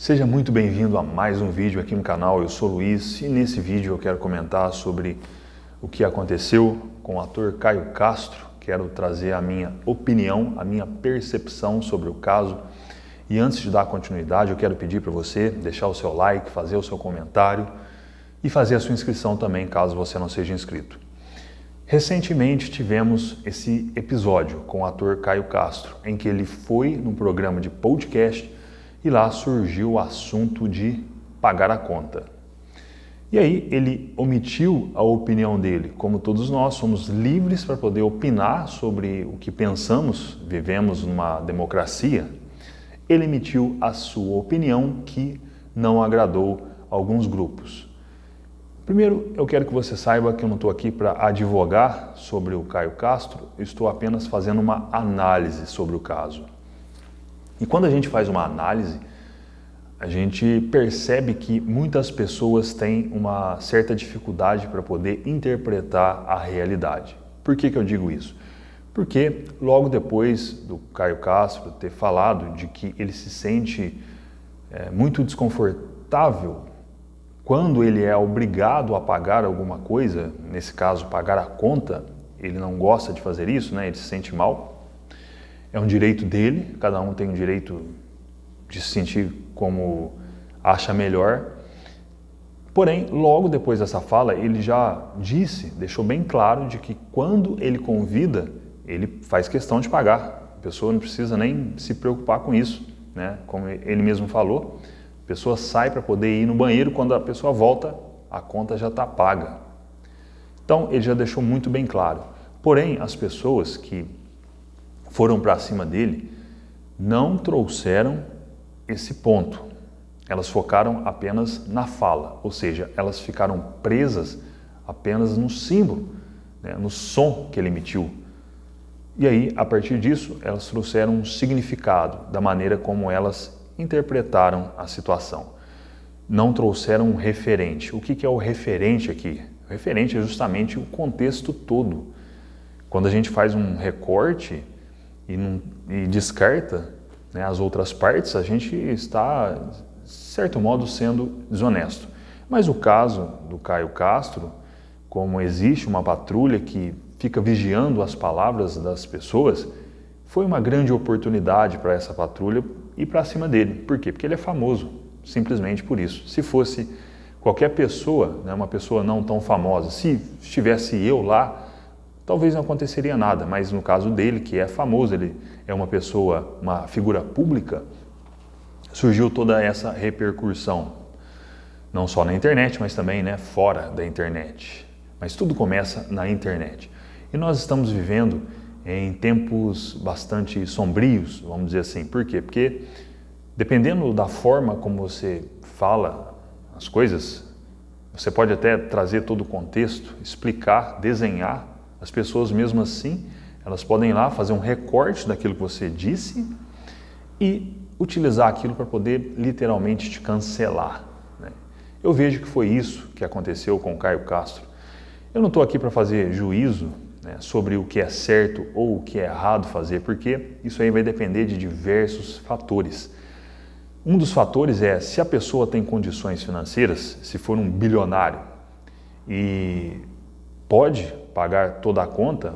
Seja muito bem-vindo a mais um vídeo aqui no canal. Eu sou o Luiz e nesse vídeo eu quero comentar sobre o que aconteceu com o ator Caio Castro. Quero trazer a minha opinião, a minha percepção sobre o caso. E antes de dar continuidade, eu quero pedir para você deixar o seu like, fazer o seu comentário e fazer a sua inscrição também, caso você não seja inscrito. Recentemente tivemos esse episódio com o ator Caio Castro, em que ele foi num programa de podcast e lá surgiu o assunto de pagar a conta. E aí ele omitiu a opinião dele. Como todos nós somos livres para poder opinar sobre o que pensamos, vivemos numa democracia, ele emitiu a sua opinião que não agradou alguns grupos. Primeiro, eu quero que você saiba que eu não estou aqui para advogar sobre o Caio Castro, eu estou apenas fazendo uma análise sobre o caso. E quando a gente faz uma análise, a gente percebe que muitas pessoas têm uma certa dificuldade para poder interpretar a realidade. Por que eu digo isso? Porque logo depois do Caio Castro ter falado de que ele se sente muito desconfortável quando ele é obrigado a pagar alguma coisa, nesse caso pagar a conta, ele não gosta de fazer isso, né? Ele se sente mal. É um direito dele, cada um tem o direito de se sentir como acha melhor. Porém, logo depois dessa fala, ele já deixou bem claro de que quando ele convida, ele faz questão de pagar. A pessoa não precisa nem se preocupar com isso, né? Como ele mesmo falou, a pessoa sai para poder ir no banheiro, quando a pessoa volta, a conta já está paga. Então, ele já deixou muito bem claro. Porém, as pessoas que foram para cima dele, não trouxeram esse ponto. Elas focaram apenas na fala, ou seja, elas ficaram presas apenas no símbolo, né, no som que ele emitiu. E aí, a partir disso, elas trouxeram um significado da maneira como elas interpretaram a situação. Não trouxeram um referente. O que é o referente aqui? O referente é justamente o contexto todo. Quando a gente faz um recorte e descarta, né, as outras partes, a gente está, de certo modo, sendo desonesto. Mas o caso do Caio Castro, como existe uma patrulha que fica vigiando as palavras das pessoas, foi uma grande oportunidade para essa patrulha ir para cima dele. Por quê? Porque ele é famoso, simplesmente por isso. Se fosse qualquer pessoa, né, uma pessoa não tão famosa, se estivesse eu lá, talvez não aconteceria nada, mas no caso dele, que é famoso, ele é uma pessoa, uma figura pública, surgiu toda essa repercussão, não só na internet, mas também, né, fora da internet. Mas tudo começa na internet. E nós estamos vivendo em tempos bastante sombrios, vamos dizer assim. Por quê? Porque dependendo da forma como você fala as coisas, você pode até trazer todo o contexto, explicar, desenhar. As pessoas, mesmo assim, elas podem ir lá fazer um recorte daquilo que você disse e utilizar aquilo para poder literalmente te cancelar, né? Eu vejo que foi isso que aconteceu com o Caio Castro. Eu não estou aqui para fazer juízo, né, sobre o que é certo ou o que é errado fazer, porque isso aí vai depender de diversos fatores. Um dos fatores é se a pessoa tem condições financeiras, se for um bilionário e pode pagar toda a conta,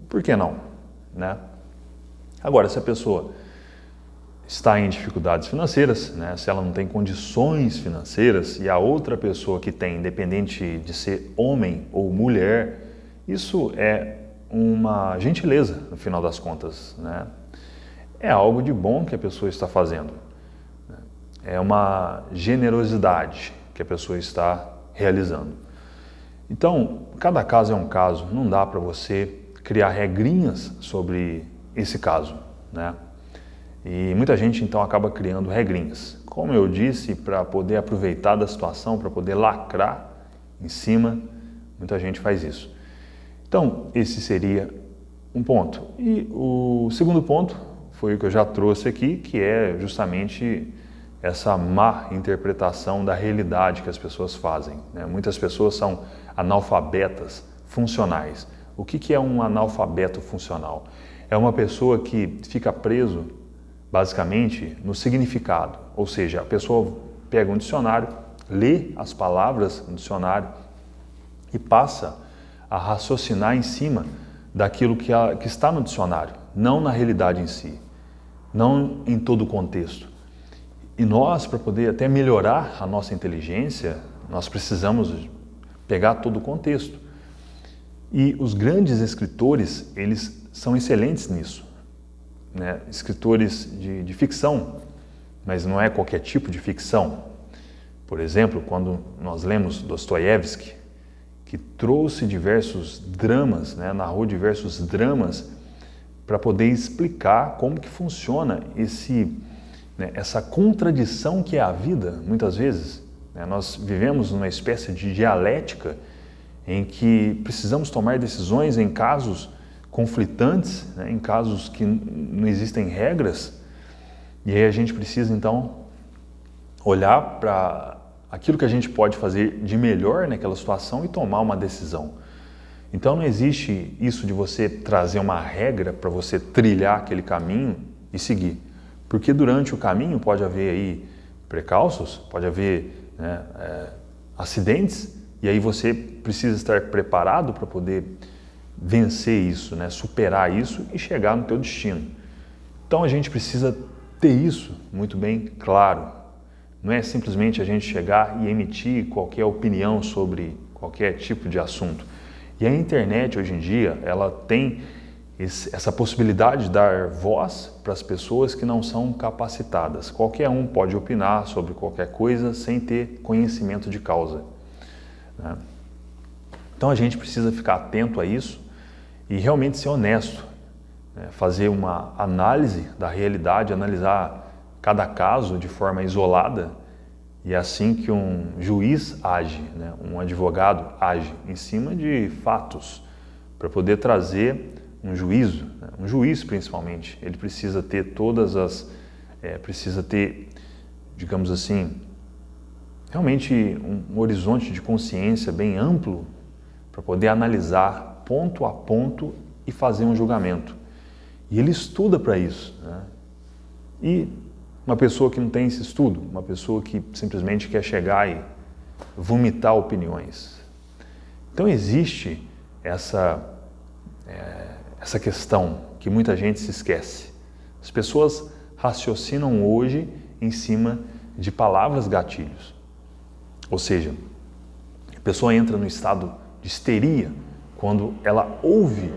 por que não, né? Agora, se a pessoa está em dificuldades financeiras, né, se ela não tem condições financeiras e a outra pessoa que tem, independente de ser homem ou mulher, isso é uma gentileza, no final das contas, né? É algo de bom que a pessoa está fazendo, né? É uma generosidade que a pessoa está realizando. Então, cada caso é um caso, não dá para você criar regrinhas sobre esse caso, né? E muita gente então acaba criando regrinhas. Como eu disse, para poder aproveitar da situação, para poder lacrar em cima, muita gente faz isso. Então, esse seria um ponto. E o segundo ponto foi o que eu já trouxe aqui, que é justamente essa má interpretação da realidade que as pessoas fazem, né? Muitas pessoas são analfabetas funcionais. O que é um analfabeto funcional? É uma pessoa que fica preso basicamente no significado, ou seja, a pessoa pega um dicionário, lê as palavras no dicionário e passa a raciocinar em cima daquilo que está no dicionário, não na realidade em si, não em todo o contexto. E nós, para poder até melhorar a nossa inteligência, nós precisamos pegar todo o contexto. E os grandes escritores, eles são excelentes nisso, né? Escritores de ficção, mas não é qualquer tipo de ficção. Por exemplo, quando nós lemos Dostoiévski, que trouxe diversos dramas, né? Narrou diversos dramas para poder explicar como que funciona essa contradição que é a vida, muitas vezes. Nós vivemos numa espécie de dialética em que precisamos tomar decisões em casos conflitantes, né, em casos que não existem regras, e aí a gente precisa então olhar para aquilo que a gente pode fazer de melhor naquela situação e tomar uma decisão. Então não existe isso de você trazer uma regra para você trilhar aquele caminho e seguir, porque durante o caminho pode haver aí precalços, pode haver, né, acidentes, e aí você precisa estar preparado para poder vencer isso, né, superar isso e chegar no teu destino. Então a gente precisa ter isso muito bem claro. Não é simplesmente a gente chegar e emitir qualquer opinião sobre qualquer tipo de assunto. E a internet hoje em dia, ela tem essa possibilidade de dar voz para as pessoas que não são capacitadas. Qualquer um pode opinar sobre qualquer coisa sem ter conhecimento de causa, né? Então a gente precisa ficar atento a isso e realmente ser honesto, né? Fazer uma análise da realidade, analisar cada caso de forma isolada, e é assim que um juiz age, né? Um advogado age em cima de fatos para poder trazer um juízo, né? Um juiz principalmente, ele precisa ter digamos assim, realmente um horizonte de consciência bem amplo para poder analisar ponto a ponto e fazer um julgamento. E ele estuda para isso, né? E uma pessoa que não tem esse estudo, uma pessoa que simplesmente quer chegar e vomitar opiniões. Então existe essa questão que muita gente se esquece. As pessoas raciocinam hoje em cima de palavras gatilhos. Ou seja, a pessoa entra no estado de histeria quando ela ouve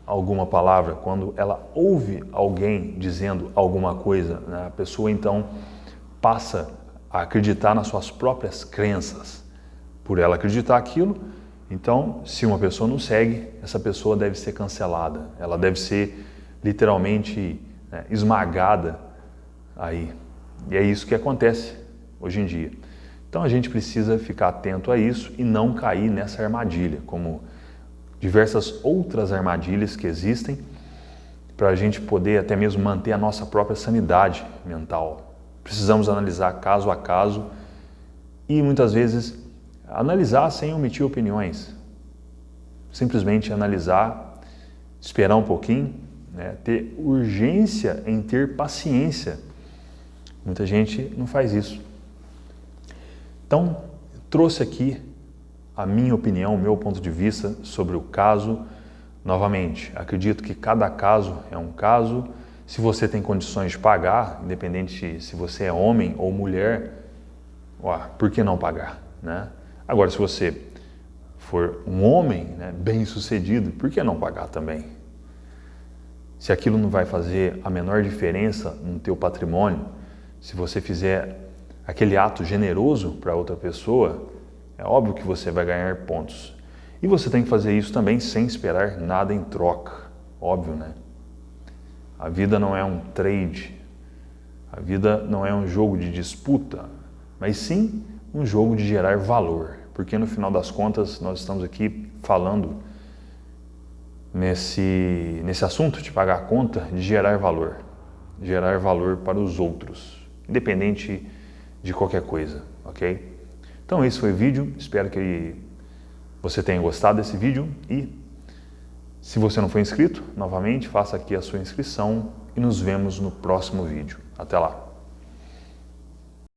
alguma palavra, quando ela ouve alguém dizendo alguma coisa, né? A pessoa então passa a acreditar nas suas próprias crenças. Por ela acreditar aquilo, então, se uma pessoa não segue, essa pessoa deve ser cancelada, ela deve ser literalmente, né, esmagada aí. E é isso que acontece hoje em dia. Então a gente precisa ficar atento a isso e não cair nessa armadilha, como diversas outras armadilhas que existem, para a gente poder até mesmo manter a nossa própria sanidade mental. Precisamos analisar caso a caso e muitas vezes analisar sem omitir opiniões. Simplesmente analisar, esperar um pouquinho, né? Ter urgência em ter paciência. Muita gente não faz isso. Então, trouxe aqui a minha opinião, o meu ponto de vista sobre o caso. Novamente, acredito que cada caso é um caso. Se você tem condições de pagar, independente se você é homem ou mulher, por que não pagar, né? Agora, se você for um homem, né, bem-sucedido, por que não pagar também? Se aquilo não vai fazer a menor diferença no teu patrimônio, se você fizer aquele ato generoso para outra pessoa, é óbvio que você vai ganhar pontos. E você tem que fazer isso também sem esperar nada em troca, óbvio, né? A vida não é um trade, a vida não é um jogo de disputa, mas sim um jogo de gerar valor, porque no final das contas nós estamos aqui falando nesse assunto de pagar a conta, de gerar valor para os outros, independente de qualquer coisa, ok? Então esse foi o vídeo, espero que você tenha gostado desse vídeo e se você não for inscrito, novamente faça aqui a sua inscrição e nos vemos no próximo vídeo. Até lá!